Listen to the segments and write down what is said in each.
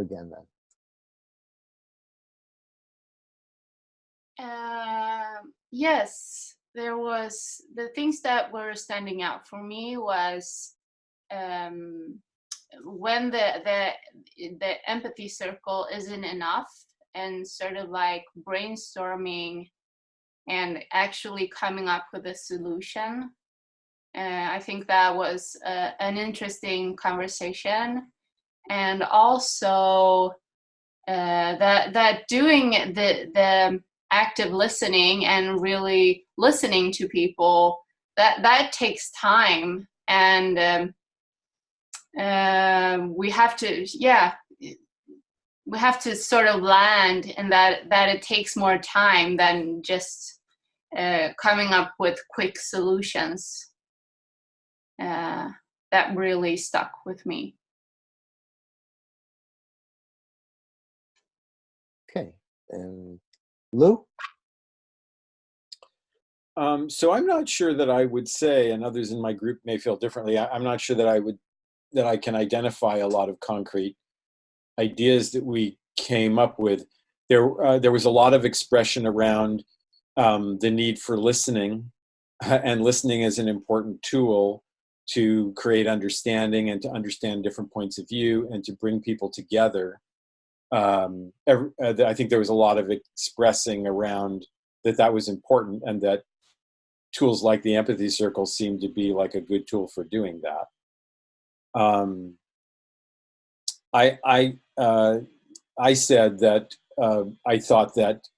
again then. Yes, there was the things that were standing out for me was when the empathy circle isn't enough, and sort of like brainstorming and actually coming up with a solution. I think that was an interesting conversation, and also that doing the active listening and really listening to people, that takes time, and we have to sort of land in that it takes more time than just coming up with quick solutions. That really stuck with me. Okay, and Lou? So I'm not sure that I would say, and others in my group may feel differently, I'm not sure that I can identify a lot of concrete ideas that we came up with. There was a lot of expression around the need for listening, and listening is an important tool to create understanding and to understand different points of view and to bring people together. I think there was a lot of expressing around that was important, and that tools like the empathy circle seem to be like a good tool for doing that. I said that I thought that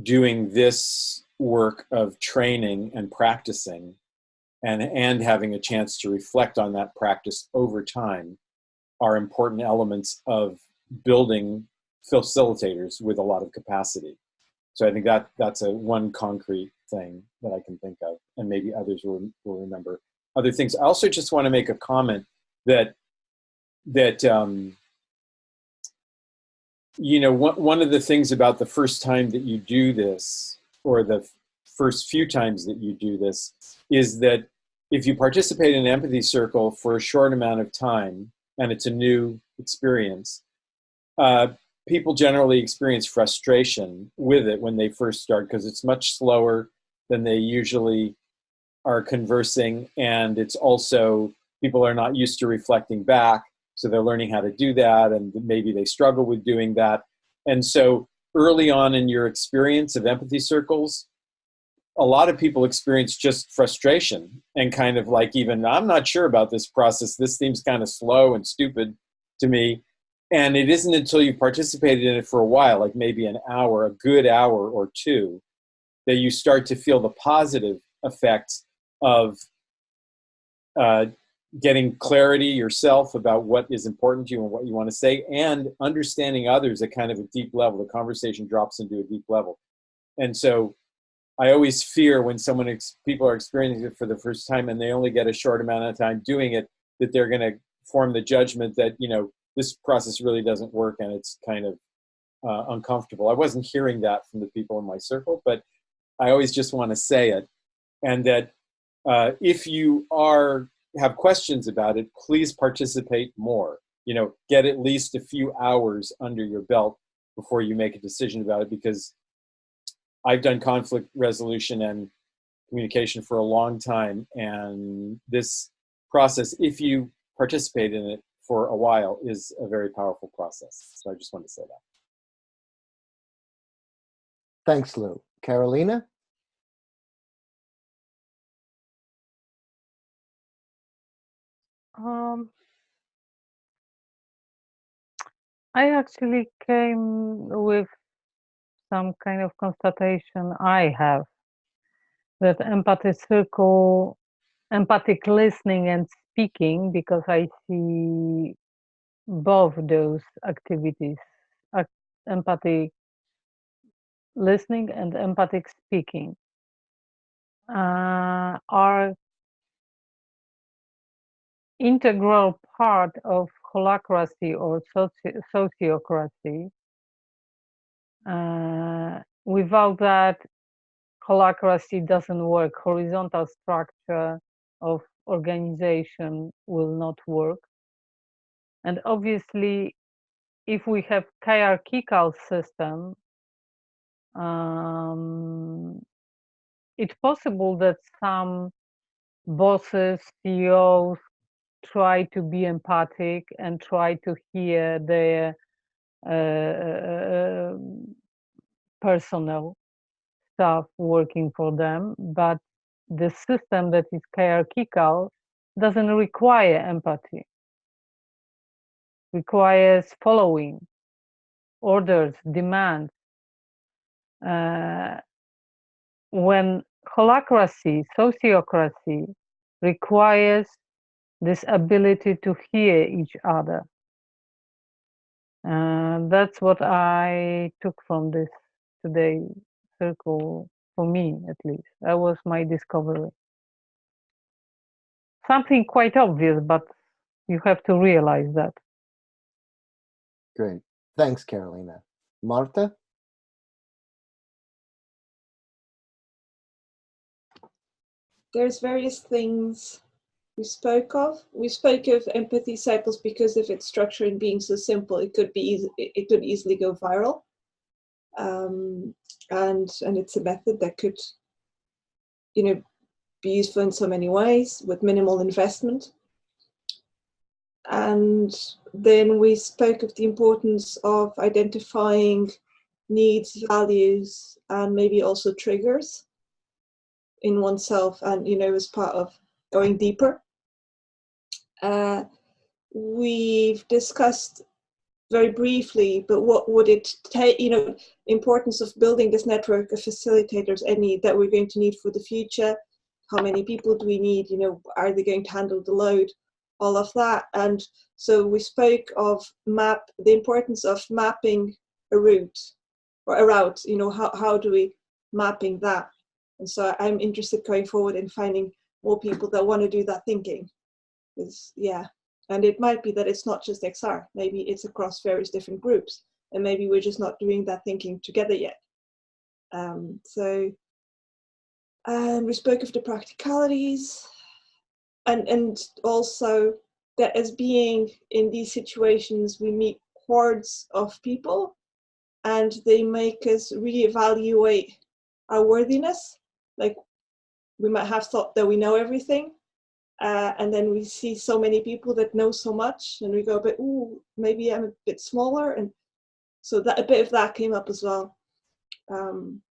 doing this work of training and practicing and having a chance to reflect on that practice over time are important elements of building facilitators with a lot of capacity. So I think that's one concrete thing that I can think of, and maybe others will remember other things. I also just want to make a comment that one of the things about the first time that you do this, or the first few times that you do this, is that if you participate in an empathy circle for a short amount of time, and it's a new experience, people generally experience frustration with it when they first start, because it's much slower than they usually are conversing, and it's also, people are not used to reflecting back, so they're learning how to do that, and maybe they struggle with doing that. And so early on in your experience of empathy circles, a lot of people experience just frustration and kind of like, even, I'm not sure about this process, this seems kind of slow and stupid to me. And it isn't until you've participated in it for a while, like maybe an hour, a good hour or two, that you start to feel the positive effects of getting clarity yourself about what is important to you and what you want to say, and understanding others at kind of a deep level. The conversation drops into a deep level. And so I always fear when people are experiencing it for the first time and they only get a short amount of time doing it, that they're going to form the judgment that, this process really doesn't work and it's kind of uncomfortable. I wasn't hearing that from the people in my circle, but I always just want to say it. And that if you have questions about it, please participate more. Get at least a few hours under your belt before you make a decision about it, because I've done conflict resolution and communication for a long time, and this process, if you participate in it for a while, is a very powerful process. So I just wanted to say that. Thanks, Lou. Carolina? I actually came with some kind of constatation I have, that empathic listening and speaking, because I see both those activities, empathic listening and empathic speaking, are integral part of holacracy or sociocracy. Without that, holacracy doesn't work. Horizontal structure of organization will not work. And obviously, if we have hierarchical system, it's possible that some bosses, CEOs try to be empathic and try to hear their personnel staff working for them, but the system that is hierarchical doesn't require empathy, requires following orders, demands. When holacracy, sociocracy requires this ability to hear each other. That's what I took from this today circle, for me at least. That was my discovery. Something quite obvious, but you have to realize that. Great. Thanks, Carolina. Marta? There's various things we spoke of. We spoke of empathy cycles because of its structure and being so simple. It could easily go viral, and it's a method that could, be useful in so many ways with minimal investment. And then we spoke of the importance of identifying needs, values, and maybe also triggers in oneself, and as part of going deeper. We've discussed very briefly, but what would it take, importance of building this network of facilitators that we're going to need for the future. How many people do we need? Are they going to handle the load? All of that. And so we spoke of the importance of mapping a route or a route, how do we mapping that? And so I'm interested going forward in finding more people that want to do that thinking. And it might be that it's not just XR, maybe it's across various different groups, and maybe we're just not doing that thinking together yet. And we spoke of the practicalities, and also that as being in these situations, we meet hordes of people, and they make us reevaluate our worthiness. Like, we might have thought that we know everything, and then we see so many people that know so much, and we go, but ooh, maybe I'm a bit smaller. And so that a bit of that came up as well, and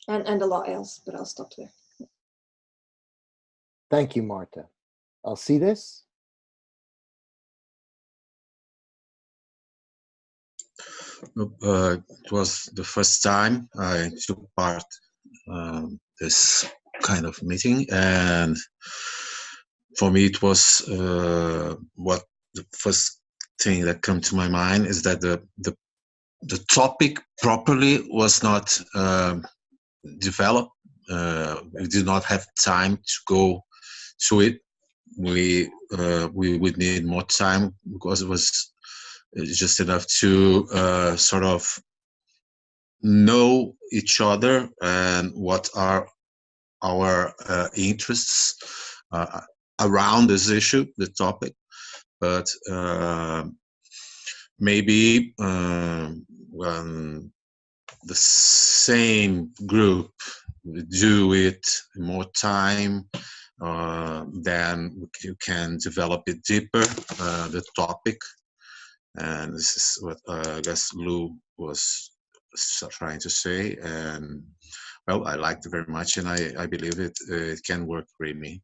a lot else, but I'll stop there. Thank you, Marta. Alcides? It was the first time I took part this kind of meeting, and for me it was what the first thing that came to my mind is that the topic properly was not developed. We did not have time to go to it. We would need more time because it was just enough to sort of know each other and what are our interests around this issue, the topic. But maybe when the same group do it more time, then you can develop it deeper, the topic. And this is what I guess Lou was trying to say. And well, I liked it very much, and I believe it can work really.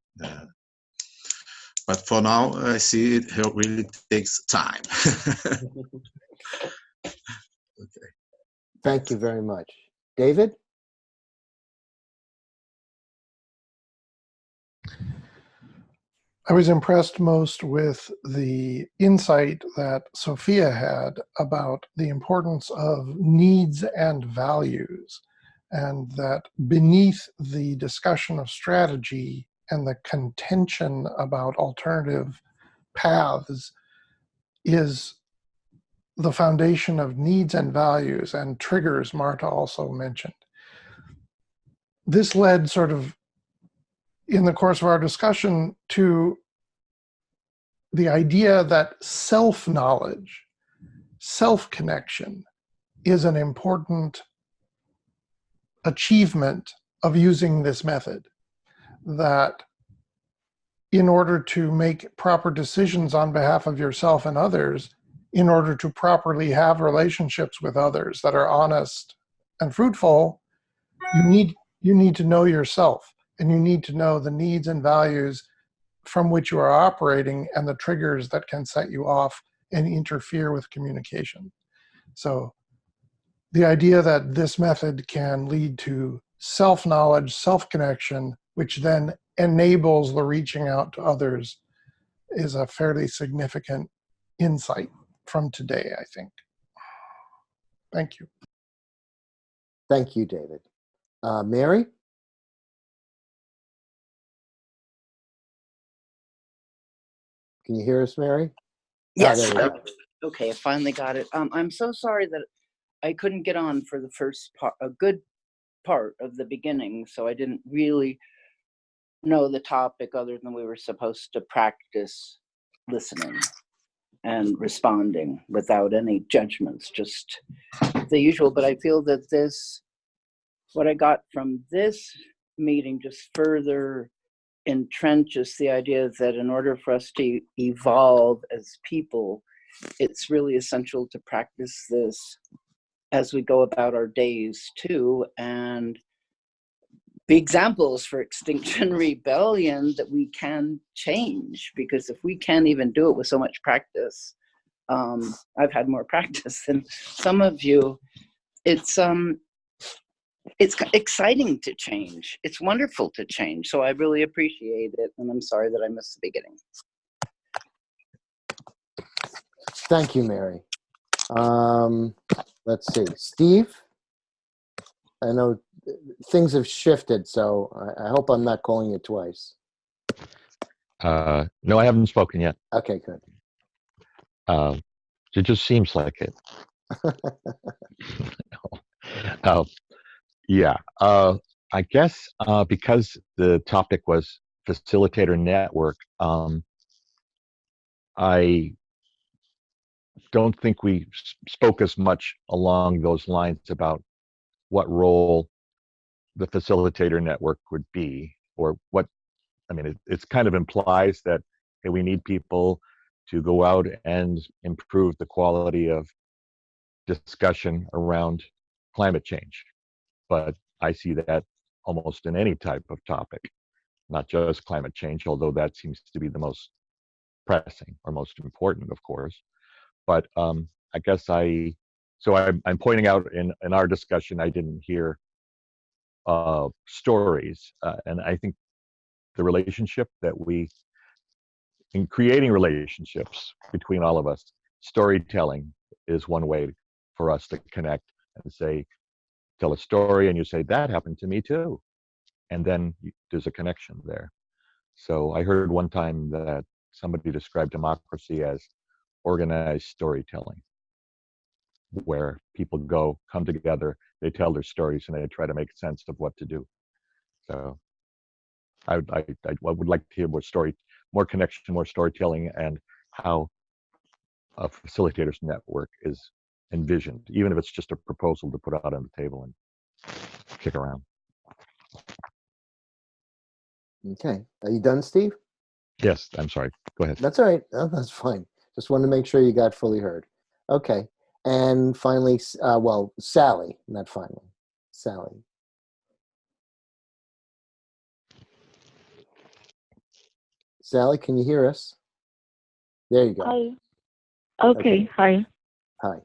But for now, I see it really takes time. Okay. Thank you very much. David? I was impressed most with the insight that Sophia had about the importance of needs and values, and that beneath the discussion of strategy and the contention about alternative paths is the foundation of needs and values and triggers Marta also mentioned. This led sort of in the course of our discussion to the idea that self-knowledge self-connection is an important achievement of using this method. That in order to make proper decisions on behalf of yourself and others, in order to properly have relationships with others that are honest and fruitful, you need to know yourself, and you need to know the needs and values from which you are operating and the triggers that can set you off and interfere with communication. So the idea that this method can lead to self-knowledge, self-connection, which then enables the reaching out to others, is a fairly significant insight from today, I think. Thank you. Thank you, David. Mary? Can you hear us, Mary? Yes. there we go. Okay, I finally got it. I'm so sorry that I couldn't get on for the first part, a good part of the beginning, so I didn't really know the topic other than we were supposed to practice listening and responding without any judgments, just the usual. But I feel that what I got from this meeting just further entrenches the idea that in order for us to evolve as people, it's really essential to practice this as we go about our days too, and be examples for Extinction Rebellion that we can change. Because if we can't even do it with so much practice, I've had more practice than some of you, it's exciting to change. It's wonderful to change. So I really appreciate it. And I'm sorry that I missed the beginning. Thank you, Mary. Let's see. Steve? I know things have shifted, so I hope I'm not calling you twice. No, I haven't spoken yet. Okay, good. It just seems like it. No. Yeah. I guess because the topic was facilitator network, I don't think we spoke as much along those lines about what role the facilitator network would be, or what, I mean, it's kind of implies that, hey, we need people to go out and improve the quality of discussion around climate change. But I see that almost in any type of topic, not just climate change, although that seems to be the most pressing or most important, of course. But I guess I'm pointing out in our discussion, I didn't hear stories. And I think the relationship that in creating relationships between all of us, storytelling is one way for us to connect and say, tell a story and you say, that happened to me too. And then there's a connection there. So I heard one time that somebody described democracy as organized storytelling, where people come together, they tell their stories, and they try to make sense of what to do. So I would like to hear more connection, more storytelling, and how a facilitators network is envisioned, even if it's just a proposal to put out on the table and kick around. Okay. Are you done, Steve? Yes, I'm sorry. Go ahead. That's all right. Oh, that's fine. Just wanted to make sure you got fully heard. Okay. And finally, Sally, not finally. Sally. Sally, can you hear us? There you go. Hi. Okay. Hi. Hi.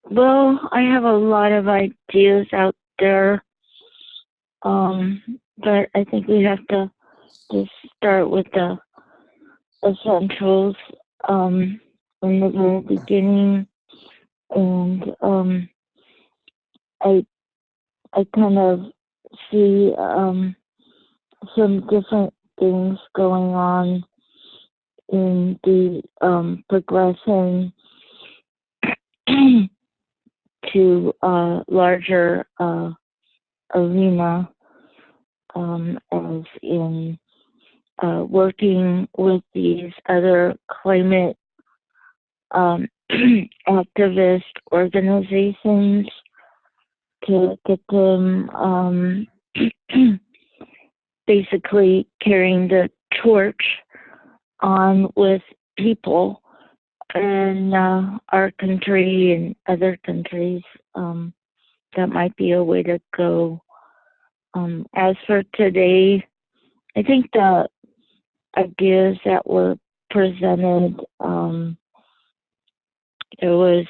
Well, I have a lot of ideas out there, but I think we have to just start with the essentials in the very beginning, and I kind of see some different things going on in the progression to a larger arena, as in working with these other climate activist organizations to get them basically carrying the torch on with people in our country and other countries. That might be a way to go. As for today, I think the ideas that were presented, there was,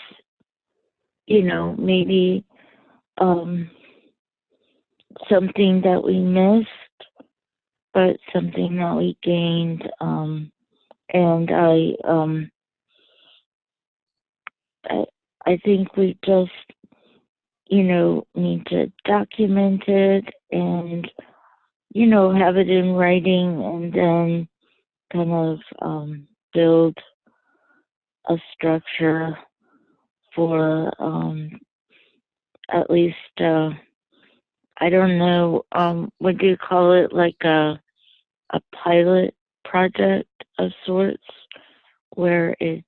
maybe something that we missed, but something that we gained. And I think we just, need to document it and, have it in writing, and then kind of build a structure for at least, I don't know, what do you call it, like a pilot project of sorts, where it's,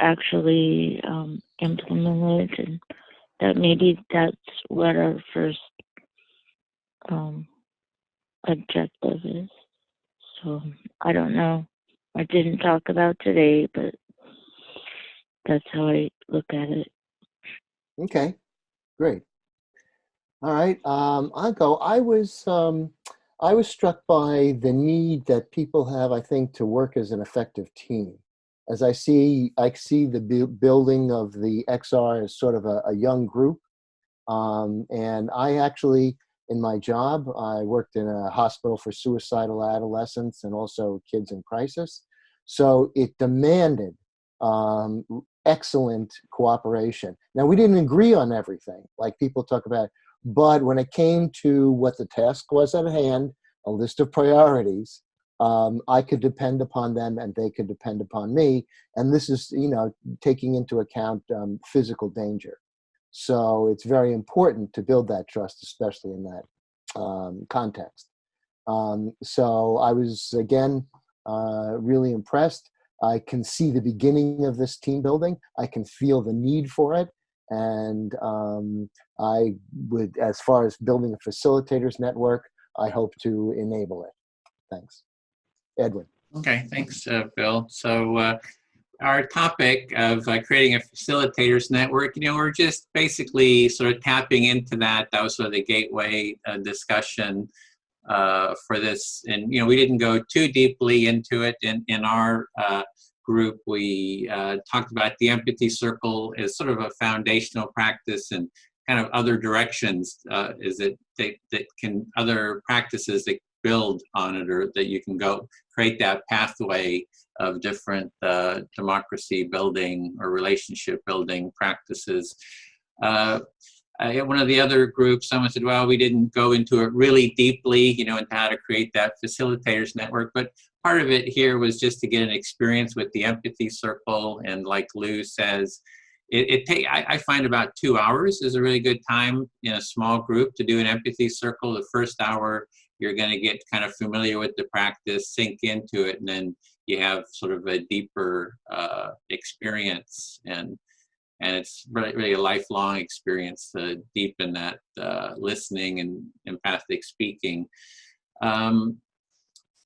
actually implemented, and that maybe that's what our first objective is. So I don't know. I didn't talk about today, but that's how I look at it. Okay, great. All right, I'll go. I was struck by the need that people have, I think, to work as an effective team. As I see the building of the XR as sort of a young group. And I actually, in my job, I worked in a hospital for suicidal adolescents and also kids in crisis. So it demanded excellent cooperation. Now, we didn't agree on everything, like people talk about, but when it came to what the task was at hand, a list of priorities, I could depend upon them and they could depend upon me. And this is, taking into account physical danger. So it's very important to build that trust, especially in that context. So I was, again, really impressed. I can see the beginning of this team building. I can feel the need for it. And I would, as far as building a facilitators network, I hope to enable it. Thanks. Edwin. Okay, thanks, Bill. So our topic of creating a facilitators network, we're just basically sort of tapping into that. That was sort of the gateway discussion for this. And, we didn't go too deeply into it in our group. We talked about the empathy circle as sort of a foundational practice, and kind of other directions other practices that build on it, or that you can go create that pathway of different democracy building or relationship building practices. One of the other groups, someone said, well, we didn't go into it really deeply, into how to create that facilitators network, but part of it here was just to get an experience with the empathy circle. And like Lou says, I find about 2 hours is a really good time in a small group to do an empathy circle. The first hour, you're going to get kind of familiar with the practice, sink into it, and then you have sort of a deeper experience. And it's really a lifelong experience to deepen that listening and empathic speaking.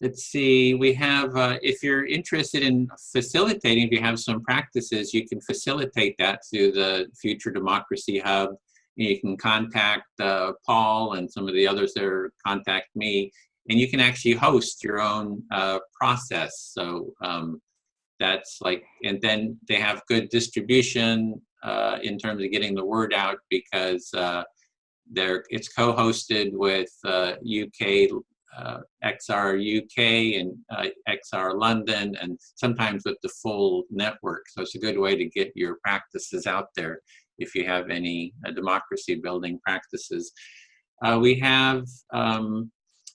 Let's see, we have, if you're interested in facilitating, if you have some practices, you can facilitate that through the Future Democracy Hub. You can contact Paul and some of the others that are contact me, and you can actually host your own process. So that's like, and then they have good distribution in terms of getting the word out, because it's co-hosted with UK, XR UK and XR London, and sometimes with the full network. So it's a good way to get your practices out there if you have any democracy building practices. We have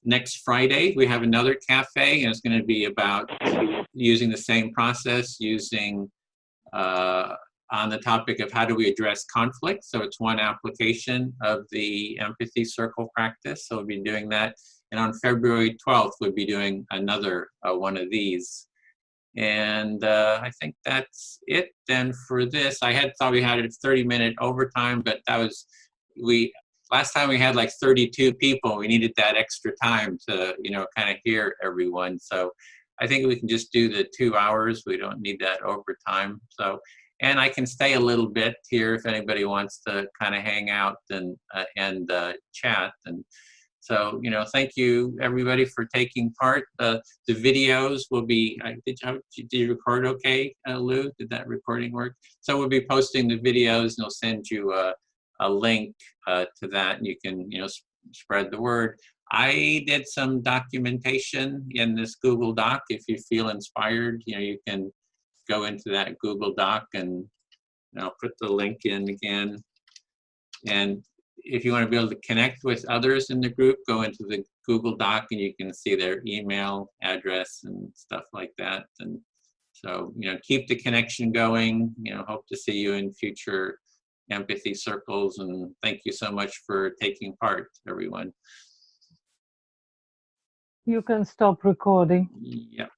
next Friday, we have another cafe, and it's going to be about using the same process, using on the topic of how do we address conflict. So it's one application of the empathy circle practice. So we'll be doing that. And on February 12th, we'll be doing another one of these. And I think that's it then for this. I had thought we had a 30-minute overtime, but that was, last time we had like 32 people. We needed that extra time to, you know, kind of hear everyone. So I think we can just do the 2 hours. We don't need that overtime. So, and I can stay a little bit here if anybody wants to kind of hang out and chat. And so, you know, thank you everybody for taking part. The videos will be, did you record okay, Lou? Did that recording work? So we'll be posting the videos and we'll send you a link to that, and you can, you know, spread the word. I did some documentation in this Google Doc. If you feel inspired, you know, you can go into that Google Doc, and I'll put the link in again. And if you want to be able to connect with others in the group, go into the Google Doc and you can see their email address and stuff like that. And so, you know, keep the connection going. You know, hope to see you in future empathy circles. And thank you so much for taking part, everyone. You can stop recording. Yep.